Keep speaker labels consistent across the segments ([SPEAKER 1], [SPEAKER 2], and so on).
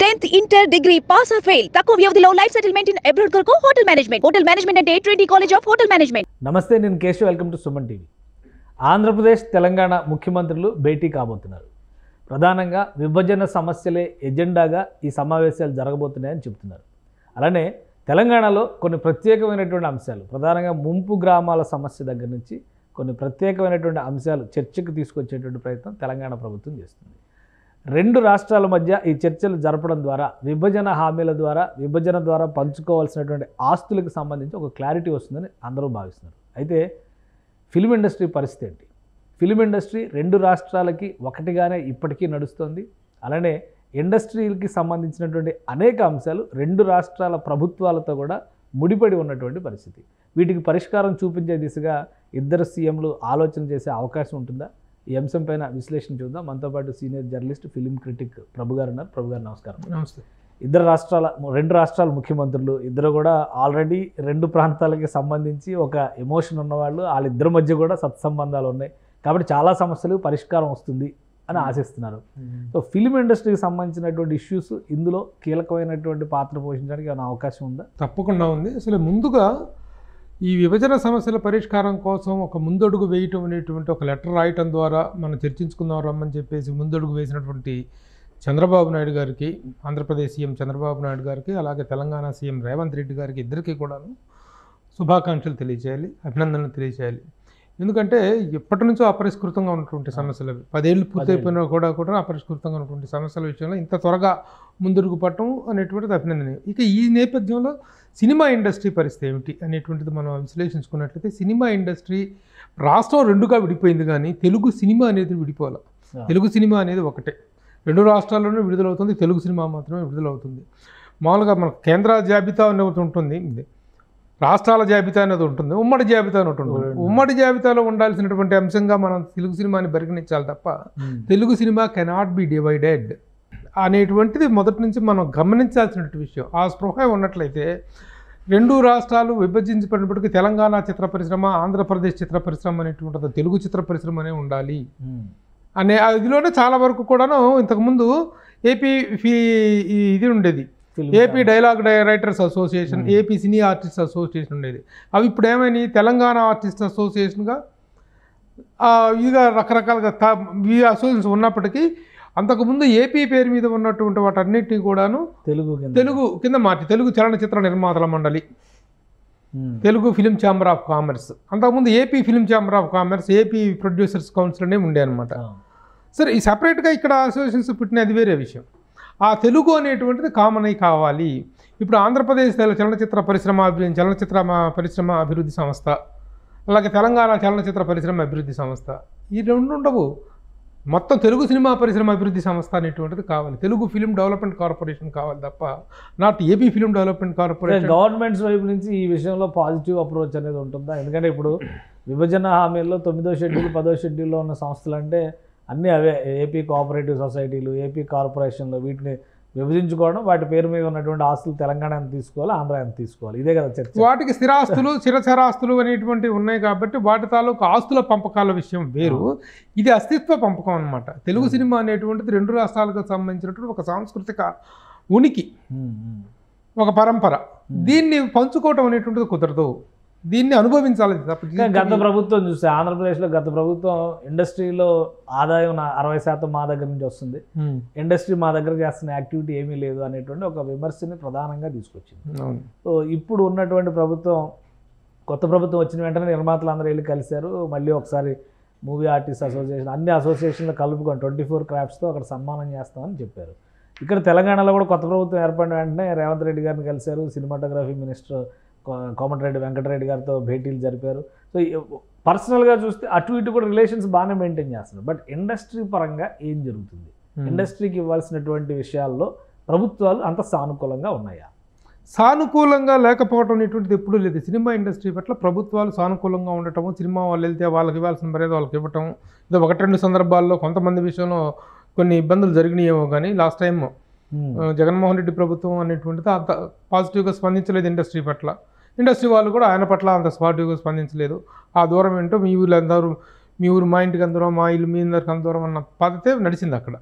[SPEAKER 1] 10th inter degree pass or fail తక్కువ వ్యవధిలో life settlement in abroad కొరకు hotel management అంటే Trinity college of hotel management.
[SPEAKER 2] నమస్తే, నేను Keshav. Welcome to Suman TV. Andhra Pradesh Telangana ముఖ్యమంత్రులు భేటీ కాబోతున్నారు. ప్రధానంగా విభజన సమస్యలే ఎజెండాగా ఈ సమావేశాలు జరగబోతున్నాయని చెబుతున్నారు. అలానే తెలంగాణలో కొన్ని ప్రత్యేకమైనటువంటి అంశాలు, ప్రధానంగా ముంపు గ్రామాల సమస్య దగ్గర నుంచి కొన్ని ప్రత్యేకమైనటువంటి అంశాలు చర్చకు తీసుకొచ్చేటువంటి ప్రయత్నం తెలంగాణ ప్రభుత్వం చేస్తుంది. రెండు రాష్ట్రాల మధ్య ఈ చర్చలు జరపడం ద్వారా విభజన హామీల ద్వారా, విభజన ద్వారా పంచుకోవాల్సినటువంటి ఆస్తులకు సంబంధించి ఒక క్లారిటీ వస్తుందని అందరూ భావిస్తున్నారు. అయితే ఫిల్మ్ ఇండస్ట్రీ పరిస్థితి ఏంటి? ఫిల్మ్ ఇండస్ట్రీ రెండు రాష్ట్రాలకి ఒకటిగానే ఇప్పటికీ నడుస్తుంది. అలానే ఇండస్ట్రీకి సంబంధించినటువంటి అనేక అంశాలు రెండు రాష్ట్రాల ప్రభుత్వాలతో కూడా ముడిపడి ఉన్నటువంటి పరిస్థితి. వీటికి పరిష్కారం చూపించే దిశగా ఇద్దరు సీఎంలు ఆలోచన చేసే అవకాశం ఉంటుందా? ఈ అంశం పైన విశ్లేషణ చూద్దాం. మనతో పాటు సీనియర్ జర్నలిస్ట్, ఫిలిం క్రిటిక్ ప్రభు గారు ఉన్నారు. ప్రభు గారు నమస్కారం.
[SPEAKER 3] నమస్తే.
[SPEAKER 2] రెండు రాష్ట్రాల ముఖ్యమంత్రులు ఇద్దరు కూడా ఆల్రెడీ రెండు ప్రాంతాలకి సంబంధించి ఒక ఎమోషన్ ఉన్నవాళ్ళు, వాళ్ళిద్దరి మధ్య కూడా సత్సంబంధాలు ఉన్నాయి కాబట్టి చాలా సమస్యలకు పరిష్కారం వస్తుంది అని ఆశిస్తున్నారు. సో ఫిలిం ఇండస్ట్రీకి సంబంధించినటువంటి ఇష్యూస్ ఇందులో కీలకమైనటువంటి పాత్ర పోషించడానికి ఏమైనా అవకాశం ఉందా?
[SPEAKER 3] తప్పకుండా ఉంది. అసలు ముందుగా ఈ విభజన సమస్యల పరిష్కారం కోసం ఒక ముందడుగు వేయటం అనేటువంటి ఒక లెటర్ రాయటం ద్వారా మనం చర్చించుకుందాం రమ్మని చెప్పేసి ముందడుగు వేసినటువంటి చంద్రబాబు నాయుడు గారికి, ఆంధ్రప్రదేశ్ సీఎం చంద్రబాబు నాయుడు గారికి, అలాగే తెలంగాణ సీఎం రేవంత్ రెడ్డి గారికి, ఇద్దరికీ కూడాను శుభాకాంక్షలు తెలియజేయాలి, అభినందనలు తెలియజేయాలి. ఎందుకంటే ఎప్పటి నుంచో అపరిష్కృతంగా ఉన్నటువంటి సమస్యలు అవి 10 ఏళ్ళు పూర్తయిపోయినా కూడా అపరిష్కృతంగా ఉన్నటువంటి సమస్యల విషయంలో ఇంత త్వరగా ముందుకు పట్టడం అనేటువంటిది అభినందనీయం. ఇక ఈ నేపథ్యంలో సినిమా ఇండస్ట్రీ పరిస్థితి ఏమిటి అనేటువంటిది మనం విశ్లేషించుకున్నట్లయితే, సినిమా ఇండస్ట్రీ రాష్ట్రం రెండుగా విడిపోయింది, కానీ తెలుగు సినిమా అనేది విడిపోవాలి. తెలుగు సినిమా అనేది ఒకటే, రెండు రాష్ట్రాల్లోనూ విడుదలవుతుంది, తెలుగు సినిమా మాత్రమే విడుదలవుతుంది. మామూలుగా మనకు కేంద్ర జాబితా అనేది ఉంటుంది, రాష్ట్రాల జాబితా అనేది ఉంటుంది, ఉమ్మడి జాబితా అని ఉంటుంది. ఉమ్మడి జాబితాలో ఉండాల్సినటువంటి అంశంగా మనం తెలుగు సినిమాని పరిగణించాలి తప్ప Telugu cinema cannot be divided అనేటువంటిది మొదటి నుంచి మనం గమనించాల్సినటువంటి విషయం. ఆ స్పృహ ఉన్నట్లయితే రెండు రాష్ట్రాలు విభజించబడినప్పటికీ తెలంగాణ చిత్ర పరిశ్రమ, ఆంధ్రప్రదేశ్ చిత్ర పరిశ్రమ అనేటువంటి తెలుగు చిత్ర పరిశ్రమ అనే ఉండాలి అనే ఇదిలోనే చాలా వరకు కూడాను ఇంతకుముందు ఏపీ ఇది ఉండేది, AP dialogue writers association, AP cine artist association ఉండేది. అవి ఇప్పుడు ఏమైనా తెలంగాణ ఆర్టిస్ట్ అసోసియేషన్గా ఇదిగా రకరకాలుగా ఈ అసోసియేషన్ ఉన్నప్పటికీ అంతకుముందు ఏపీ పేరు మీద ఉన్నటువంటి వాటన్నిటిని కూడాను తెలుగు కింద మార్చి తెలుగు చలనచిత్ర నిర్మాతల మండలి, Telugu film chamber of commerce, అంతకుముందు AP film chamber of commerce, AP producers council అనే ఉండే అనమాట. సరే, ఈ సపరేట్గా ఇక్కడ అసోసియేషన్స్ పుట్టినది వేరే విషయం. ఆ తెలుగు అనేటువంటిది కామన్ అయి కావాలి. ఇప్పుడు ఆంధ్రప్రదేశ్ చలనచిత్ర పరిశ్రమ అభివృద్ధి సంస్థ, అలాగే తెలంగాణ చలనచిత్ర పరిశ్రమ అభివృద్ధి సంస్థ, ఈ రెండు ఉండవు. మొత్తం తెలుగు సినిమా పరిశ్రమ అభివృద్ధి సంస్థ అనేటువంటిది కావాలి. తెలుగు ఫిలిం డెవలప్మెంట్ కార్పొరేషన్ కావాలి తప్ప not AP film development corporation.
[SPEAKER 2] Governments వైపు నుంచి ఈ విషయంలో పాజిటివ్ అప్రోచ్ అనేది ఉంటుందా? ఎందుకంటే ఇప్పుడు విభజన హామీల్లో 9వ షెడ్యూల్ 10వ షెడ్యూల్లో ఉన్న సంస్థలు అంటే అన్నీ అవే, ఏపీ కోఆపరేటివ్ సొసైటీలు, ఏపీ కార్పొరేషన్లు, వీటిని విభజించుకోవడం, వాటి పేరు మీద ఉన్నటువంటి ఆస్తులు తెలంగాణ ఎంత తీసుకోవాలి, ఆంధ్ర ఎంత తీసుకోవాలి, ఇదే కదా చర్చ.
[SPEAKER 3] వాటికి స్థిరాస్తులు, చిరచరాస్తులు అనేటువంటివి ఉన్నాయి కాబట్టి వాటి తాలూకు ఆస్తుల పంపకాల విషయం వేరు, ఇది అస్తిత్వ పంపకం అనమాట. తెలుగు సినిమా అనేటువంటిది రెండు రాష్ట్రాలకు సంబంధించినటువంటి ఒక సాంస్కృతిక ఉనికి, ఒక పరంపర. దీన్ని పంచుకోవటం అనేటువంటిది కుదరదు, దీన్ని అనుభవించాలి.
[SPEAKER 2] గత ప్రభుత్వం చూస్తే ఆంధ్రప్రదేశ్లో గత ప్రభుత్వం ఇండస్ట్రీలో ఆదాయం 60% మా దగ్గర నుంచి వస్తుంది, ఇండస్ట్రీ మా దగ్గర చేస్తున్న యాక్టివిటీ ఏమీ లేదు అనేటువంటి ఒక విమర్శని ప్రధానంగా తీసుకొచ్చింది. సో ఇప్పుడు ఉన్నటువంటి ప్రభుత్వం, కొత్త ప్రభుత్వం వచ్చిన వెంటనే నిర్మాతలు అందరూ వెళ్ళి కలిశారు. మళ్ళీ ఒకసారి మూవీ ఆర్టిస్ట్ అసోసియేషన్, అన్ని అసోసియేషన్లు కలుపుకొని 24 క్రాఫ్ట్స్తో అక్కడ సన్మానం చేస్తామని చెప్పారు. ఇక్కడ తెలంగాణలో కూడా కొత్త ప్రభుత్వం ఏర్పడిన వెంటనే రేవంత్ రెడ్డి గారిని కలిశారు, సినిమాటోగ్రఫీ మినిస్టర్ కోమటిరెడ్డి వెంకటరెడ్డి గారితో భేటీలు జరిపారు. సో పర్సనల్గా చూస్తే అటు ఇటు కూడా రిలేషన్స్ బాగానే మెయింటైన్ చేస్తున్నారు. బట్ ఇండస్ట్రీ పరంగా ఏం జరుగుతుంది? ఇండస్ట్రీకి ఇవ్వాల్సినటువంటి విషయాల్లో ప్రభుత్వాలు అంత సానుకూలంగా ఉన్నాయా?
[SPEAKER 3] సానుకూలంగా లేకపోవడం అనేటువంటిది ఎప్పుడూ లేదు. సినిమా ఇండస్ట్రీ పట్ల ప్రభుత్వాలు సానుకూలంగా ఉండటము, సినిమా వాళ్ళు వెళ్తే వాళ్ళకి ఇవ్వాల్సిన మర్యాద వాళ్ళకి ఇవ్వటం, ఇది 1-2 సందర్భాల్లో కొంతమంది విషయంలో కొన్ని ఇబ్బందులు జరిగినాయేమో, కానీ లాస్ట్ టైం జగన్మోహన్ రెడ్డి ప్రభుత్వం అనేటువంటిది అంత పాజిటివ్గా స్పందించలేదు ఇండస్ట్రీ పట్ల. ఇండస్ట్రీ వాళ్ళు కూడా ఆయన పట్ల అంత పాజిటివ్గా స్పందించలేదు. ఆ దూరం ఏంటో మీ వీళ్ళందరూ మీ ఊరు మా ఇంటికి అందరం, మా ఇల్లు మీ అందరికి అందరం అన్న పద్ధతే నడిచింది అక్కడ.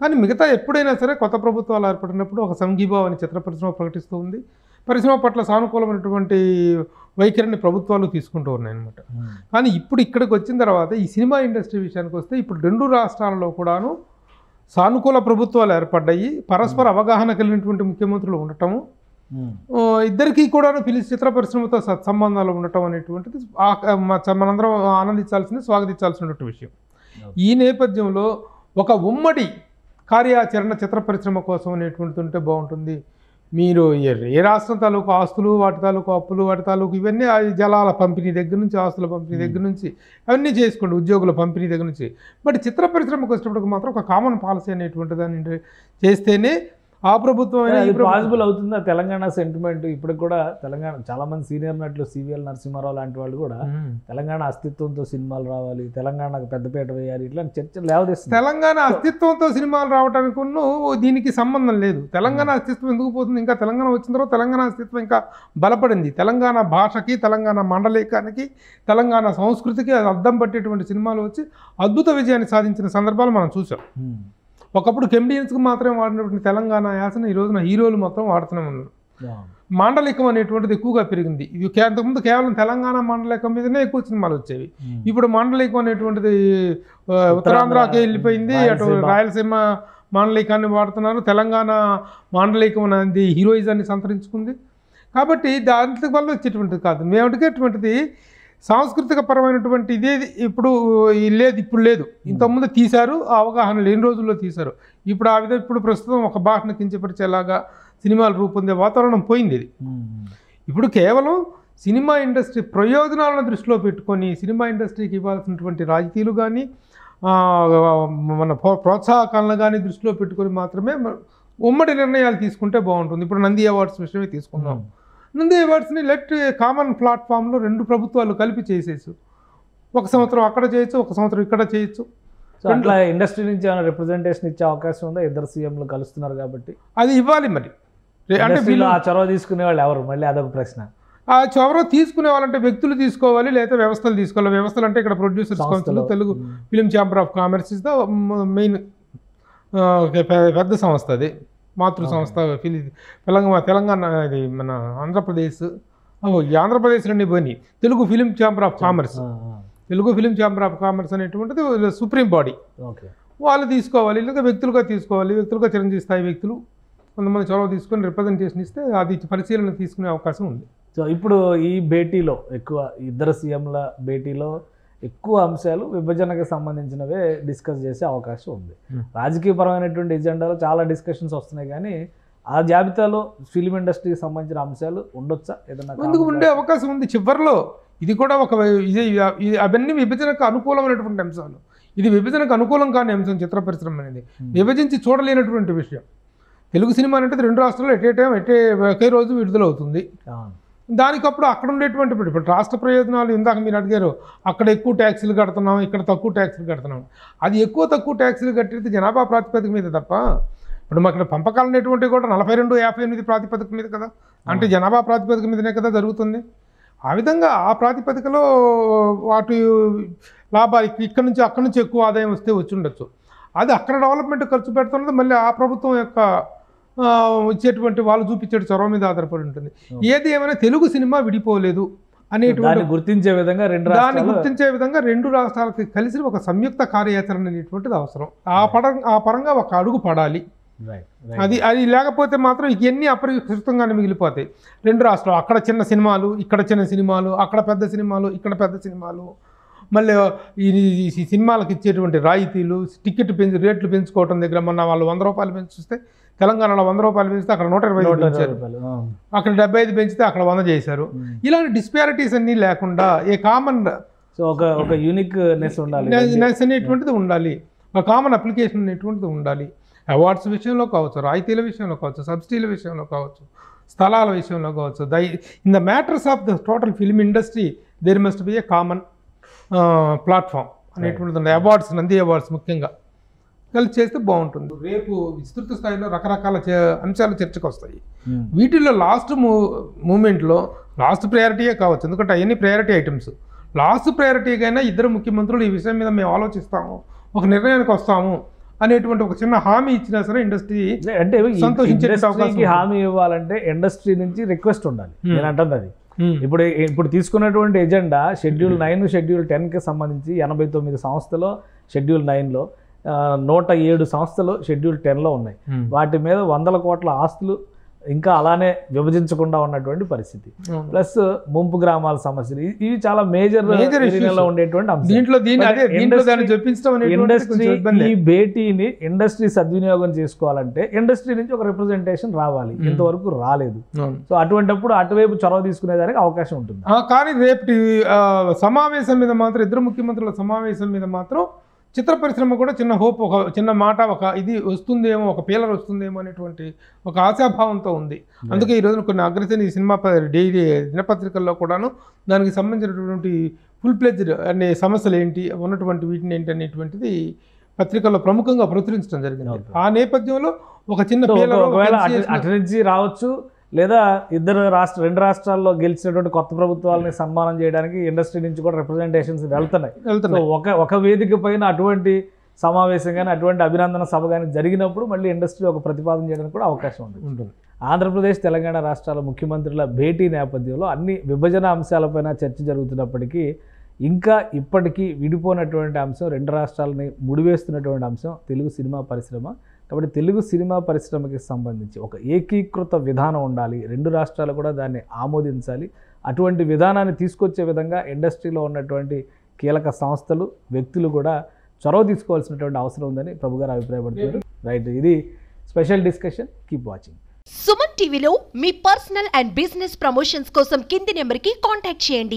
[SPEAKER 3] కానీ మిగతా ఎప్పుడైనా సరే కొత్త ప్రభుత్వాలు ఏర్పడినప్పుడు ఒక సంఘీభావాన్ని చిత్ర పరిశ్రమ ప్రకటిస్తూ ఉంది. పరిశ్రమ పట్ల సానుకూలమైనటువంటి వైఖరిని ప్రభుత్వాలు తీసుకుంటూ ఉన్నాయన్నమాట. కానీ ఇప్పుడు ఇక్కడికి వచ్చిన తర్వాత ఈ సినిమా ఇండస్ట్రీ విషయానికి వస్తే ఇప్పుడు 2 రాష్ట్రాలలో కూడాను సానుకూల ప్రభుత్వాలు ఏర్పడ్డాయి. పరస్పర అవగాహన కలిగినటువంటి ముఖ్యమంత్రులు ఉండటము, ఇద్దరికీ కూడా చిత్ర పరిశ్రమతో సత్సంబంధాలు ఉండటం అనేటువంటిది మనందరం ఆనందించాల్సింది, స్వాగతించాల్సినటువంటి విషయం. ఈ నేపథ్యంలో ఒక ఉమ్మడి కార్యాచరణ చిత్ర పరిశ్రమ కోసం అనేటువంటిది ఉంటే బాగుంటుంది. మీరు ఏ రాష్ట్రం తాలూకు ఆస్తులు, వాటి తాలూకు అప్పులు, వాటి తాలూకు ఇవన్నీ జలాల పంపిణీ దగ్గర నుంచి, ఆస్తుల పంపిణీ దగ్గర నుంచి అవన్నీ చేసుకోండి, ఉద్యోగుల పంపిణీ దగ్గర నుంచి. బట్ చిత్ర పరిశ్రమకు వచ్చేటప్పటికి మాత్రం ఒక కామన్ పాలసీ అనేటువంటి దాన్ని చేస్తేనే ఆ ప్రభుత్వం
[SPEAKER 2] పాసిబుల్ అవుతుందా? తెలంగాణ సెంటిమెంట్ ఇప్పటికి కూడా తెలంగాణ చాలా మంది సీనియర్ నటులు సివిఎల్ నరసింహారావు లాంటి వాళ్ళు కూడా తెలంగాణ అస్తిత్వంతో సినిమాలు రావాలి, తెలంగాణకు పెద్దపీట వేయాలి, ఇట్లాంటి చర్చలు లేవదీస్తుంది.
[SPEAKER 3] తెలంగాణ అస్తిత్వంతో సినిమాలు రావడానికి దీనికి సంబంధం లేదు. తెలంగాణ అస్తిత్వం ఎందుకు పోతుంది? ఇంకా తెలంగాణ వచ్చిన తర్వాత తెలంగాణ అస్తిత్వం ఇంకా బలపడింది. తెలంగాణ భాషకి, తెలంగాణ మండలికానికి, తెలంగాణ సంస్కృతికి అద్దం పట్టేటువంటి సినిమాలు వచ్చి అద్భుత విజయాన్ని సాధించిన సందర్భాలు మనం చూసాం. ఒకప్పుడు కెమిడియన్స్కి మాత్రమే వాడినటువంటి తెలంగాణ యాసను ఈ రోజున హీరోలు మొత్తం వాడుతూనే ఉన్నారు. మాండలికం అనేటువంటిది ఎక్కువగా పెరిగింది. ఇది అంతకుముందు కేవలం తెలంగాణ మాండలికం మీదనే ఎక్కువ సినిమాలు వచ్చేవి. ఇప్పుడు మాండలికం అనేటువంటిది ఉత్తరాంధ్రకి వెళ్ళిపోయింది, అటు రాయలసీమ మాండలికాన్ని వాడుతున్నారు. తెలంగాణ మాండలికం అనేది హీరోయిజాన్ని సంతరించుకుంది. కాబట్టి దాంట్లో వల్ల వచ్చేటువంటిది కాదు. మేమటికేటువంటిది సాంస్కృతిక పరమైనటువంటి ఇదే ఇప్పుడు లేదు, ఇప్పుడు లేదు. ఇంతకుముందు తీశారు, ఆ అవగాహన లేని రోజుల్లో తీశారు. ఇప్పుడు ఆ విధంగా ఇప్పుడు ప్రస్తుతం ఒక భాషను కించపరిచేలాగా సినిమాలు రూపొందే వాతావరణం పోయింది. ఇది ఇప్పుడు కేవలం సినిమా ఇండస్ట్రీ ప్రయోజనాలను దృష్టిలో పెట్టుకొని సినిమా ఇండస్ట్రీకి ఇవ్వాల్సినటువంటి రాయితీలు కానీ, మన ప్రోత్సాహకాలను కానీ దృష్టిలో పెట్టుకొని మాత్రమే ఉమ్మడి నిర్ణయాలు తీసుకుంటే బాగుంటుంది. ఇప్పుడు నంది అవార్డ్స్ విషయమే తీసుకుందాం. నంది అవార్డ్స్ని కామన్ ప్లాట్ఫామ్లో 2 ప్రభుత్వాలు కలిపి చేసేసి ఒక సంవత్సరం అక్కడ చేయొచ్చు, ఒక సంవత్సరం ఇక్కడ చేయొచ్చు.
[SPEAKER 2] అట్లా ఇండస్ట్రీ నుంచి ఏమైనా రిప్రజెంటేషన్ ఇచ్చే అవకాశం ఉందా? ఇద్దరు సీఎంలు కలుస్తున్నారు కాబట్టి అది
[SPEAKER 3] ఇవ్వాలి. మరి
[SPEAKER 2] అంటే ఆ చొరవ తీసుకునే వాళ్ళు ఎవరు? మళ్ళీ అదొక ప్రశ్న.
[SPEAKER 3] ఆ చొరవ తీసుకునే వాళ్ళంటే వ్యక్తులు తీసుకోవాలి, లేదా వ్యవస్థలు తీసుకోవాలి. వ్యవస్థలు అంటే ఇక్కడ producers council, Telugu film chamber of commerce is the main పెద్ద సంస్థ. అది మాతృ సంస్థ. తెలంగాణ ఇది మన ఆంధ్రప్రదేశ్, ఆంధ్రప్రదేశ్లోనే పోయి Telugu film chamber of commerce, Telugu film chamber of commerce అనేటువంటిది సుప్రీం బాడీ. వాళ్ళు తీసుకోవాలి, లేదా వ్యక్తులుగా తీసుకోవాలి. వ్యక్తులుగా చిరంజీవి స్థాయి వ్యక్తులు కొంతమంది చొరవ తీసుకొని రిప్రజెంటేషన్ ఇస్తే అది పరిశీలన తీసుకునే అవకాశం ఉంది.
[SPEAKER 2] సో ఇప్పుడు ఈ భేటీలో ఎక్కువ ఇద్దరు సీఎంల భేటీలో ఎక్కువ అంశాలు విభజనకు సంబంధించినవే డిస్కస్ చేసే అవకాశం ఉంది. రాజకీయపరమైనటువంటి ఎజెండాలో చాలా డిస్కషన్స్ వస్తున్నాయి, కానీ ఆ జాబితాలో ఫిలిం ఇండస్ట్రీకి సంబంధించిన అంశాలు ఉండొచ్చా? ఏదన్నా
[SPEAKER 3] ముందుకు ఉండే అవకాశం ఉంది. చివరిలో ఇది కూడా ఒక అవన్నీ విభజనకు అనుకూలమైనటువంటి అంశాలు. ఇది విభజనకు అనుకూలం కాని అంశం. చిత్ర పరిశ్రమ అనేది విభజించి చూడలేనటువంటి విషయం. తెలుగు సినిమా అంటే 2 రాష్ట్రాల్లో ఒకే రోజు విడుదలవుతుంది. దానికప్పుడు అక్కడ ఉండేటువంటి ఇప్పుడు రాష్ట్ర ప్రయోజనాలు ఇందాక మీరు అడిగారు, అక్కడ ఎక్కువ ట్యాక్సీలు కడుతున్నాం, ఇక్కడ తక్కువ ట్యాక్సీలు కడుతున్నాం. అది ఎక్కువ తక్కువ ట్యాక్సీలు కట్టేది జనాభా ప్రాతిపదిక మీద తప్ప, ఇప్పుడు మాకు ఇక్కడ పంపకాలు అనేటువంటివి కూడా 42-58 ప్రాతిపదిక మీద కదా, అంటే జనాభా ప్రాతిపదిక మీదనే కదా జరుగుతుంది. ఆ విధంగా ఆ ప్రాతిపదికలో వాటి లాభాలు ఇక్కడ నుంచి అక్కడి నుంచి ఎక్కువ ఆదాయం వస్తే వచ్చి ఉండొచ్చు. అది అక్కడ డెవలప్మెంట్ ఖర్చు పెడుతున్నది మళ్ళీ ఆ ప్రభుత్వం యొక్క ఇచ్చేటువంటి వాళ్ళు చూపించే చొరవ మీద ఆధారపడి ఉంటుంది. ఏది ఏమైనా తెలుగు సినిమా విడిపోలేదు అనేటువంటి
[SPEAKER 2] గుర్తించే విధంగా
[SPEAKER 3] రెండు రాష్ట్రాలకి కలిసి ఒక సంయుక్త కార్యాచరణ అనేటువంటిది అవసరం. ఆ పరంగా ఒక అడుగు పడాలి. అది లేకపోతే మాత్రం ఇవన్నీ అపరిష్కృతంగానే మిగిలిపోతాయి. 2 రాష్ట్రాలు అక్కడ చిన్న సినిమాలు, ఇక్కడ చిన్న సినిమాలు, అక్కడ పెద్ద సినిమాలు, ఇక్కడ పెద్ద సినిమాలు, మళ్ళీ ఈ సినిమాలకు ఇచ్చేటువంటి రాయితీలు, టికెట్ రేట్లు పెంచుకోవటం దగ్గర మొన్న వాళ్ళు 100 రూపాయలు పెంచిస్తే తెలంగాణలో 100 రూపాయలు పెంచితే అక్కడ 125 పెంచారు, అక్కడ 75 పెంచితే అక్కడ 100 చేశారు. ఇలాంటి డిస్పారిటీస్ అన్నీ లేకుండా ఏ కామన్
[SPEAKER 2] ఒక యూనిక్నెస్
[SPEAKER 3] అనేటువంటిది ఉండాలి, ఒక కామన్ అప్లికేషన్ అనేటువంటిది ఉండాలి. అవార్డ్స్ విషయంలో కావచ్చు, రాయితీల విషయంలో కావచ్చు, సబ్సిడీల విషయంలో కావచ్చు, స్థలాల విషయంలో కావచ్చు. In the matters of the total film industry there must be a common platform అనేటువంటిది ఉంది. అవార్డ్స్, నంది అవార్డ్స్ ముఖ్యంగా కలిసి చేస్తే బాగుంటుంది. రేపు విస్తృత స్థాయిలో రకరకాల అంశాలు చర్చకు వస్తాయి. వీటిల్లో లాస్ట్ మూమెంట్లో లాస్ట్ ప్రయారిటీయే కావచ్చు, ఎందుకంటే అవన్నీ ప్రయారిటీ ఐటమ్స్. లాస్ట్ ప్రయారిటీకైనా ఇద్దరు ముఖ్యమంత్రులు ఈ విషయం మీద మేము ఆలోచిస్తాము, ఒక నిర్ణయానికి వస్తాము అనేటువంటి ఒక చిన్న హామీ ఇచ్చినా సరే ఇండస్ట్రీ
[SPEAKER 2] అంటే
[SPEAKER 3] సంతోషించే
[SPEAKER 2] ఇండస్ట్రీకి హామీ ఇవ్వాలంటే ఇండస్ట్రీ నుంచి రిక్వెస్ట్ ఉండాలి. నేను అంటుంది అది ఇప్పుడు తీసుకున్నటువంటి ఎజెండా షెడ్యూల్ 9 షెడ్యూల్ 10కి సంబంధించి 89 సంస్థలు షెడ్యూల్ 9లో 107 సంస్థలు షెడ్యూల్ 10లో ఉన్నాయి. వాటి మీద 100 కోట్ల ఆస్తులు ఇంకా అలానే విభజించకుండా ఉన్నటువంటి పరిస్థితి, ప్లస్ ముంపు గ్రామాల సమస్యలు, ఇవి చాలా మేజర్ ఏరియాలో ఉండేటువంటి ఇండస్ట్రీ. ఈ భేటీని ఇండస్ట్రీ సద్వినియోగం చేసుకోవాలంటే ఇండస్ట్రీ నుంచి ఒక రిప్రజెంటేషన్ రావాలి, ఇంతవరకు రాలేదు. సో అటువంటిప్పుడు అటువైపు చొరవ తీసుకునేదానికి అవకాశం ఉంటుంది.
[SPEAKER 3] కానీ రేపటి సమావేశం మీద మాత్రం ఇద్దరు ముఖ్యమంత్రుల సమావేశం మీద మాత్రం చిత్ర పరిశ్రమ కూడా చిన్న హోప్, ఒక చిన్న మాట, ఒక ఇది వస్తుందేమో, ఒక పీలర్ వస్తుందేమో అనేటువంటి ఒక ఆశాభావంతో ఉంది. అందుకే ఈ రోజున కొన్ని అగ్రశ్రేణి సినిమా డైలీ దినపత్రికల్లో కూడాను దానికి సంబంధించినటువంటి ఫుల్ ప్లెజ్డ్ అనే సమస్యలు ఏంటి, ఉన్నటువంటి వీటిని ఏంటి అనేటువంటిది పత్రికల్లో ప్రముఖంగా ప్రచురించడం జరిగింది. ఆ నేపథ్యంలో ఒక చిన్న
[SPEAKER 2] ఒకవేళ అటు నుంచి రావచ్చు, లేదా రెండు రాష్ట్రాల్లో గెలిచినటువంటి కొత్త ప్రభుత్వాలని సన్మానం చేయడానికి ఇండస్ట్రీ నుంచి కూడా రిప్రజెంటేషన్స్ వెళ్తున్నాయి. ఒక వేదిక పైన అటువంటి సమావేశం కానీ అటువంటి అభినందన సభ కానీ జరిగినప్పుడు మళ్ళీ ఇండస్ట్రీ ఒక ప్రతిపాదన చేయడానికి కూడా అవకాశం ఉంటుంది. ఆంధ్రప్రదేశ్ తెలంగాణ రాష్ట్రాల ముఖ్యమంత్రుల భేటీ నేపథ్యంలో అన్ని విభజన అంశాలపైన చర్చ జరుగుతున్నప్పటికీ ఇంకా ఇప్పటికీ విడిపోయినటువంటి అంశం, రెండు రాష్ట్రాలని ముడివేస్తున్నటువంటి అంశం తెలుగు సినిమా పరిశ్రమ. కాబట్టి తెలుగు సినిమా పరిశ్రమకి సంబంధించి ఒక ఏకీకృత విధానం ఉండాలి, రెండు రాష్ట్రాలు కూడా దాన్ని ఆమోదించాలి. అటువంటి విధానాన్ని తీసుకొచ్చే విధంగా ఇండస్ట్రీలో ఉన్నటువంటి కీలక సంస్థలు, వ్యక్తులు కూడా చొరవ తీసుకోవాల్సినటువంటి అవసరం ఉందని ప్రభు గారు అభిప్రాయపడుతున్నారు. రైట్, ఇది special discussion. Keep watching.
[SPEAKER 4] Suman టీవీలో మీ పర్సనల్ అండ్ బిజినెస్ ప్రమోషన్స్ కోసం కింది నెంబర్కి కాంటాక్ట్ చేయండి.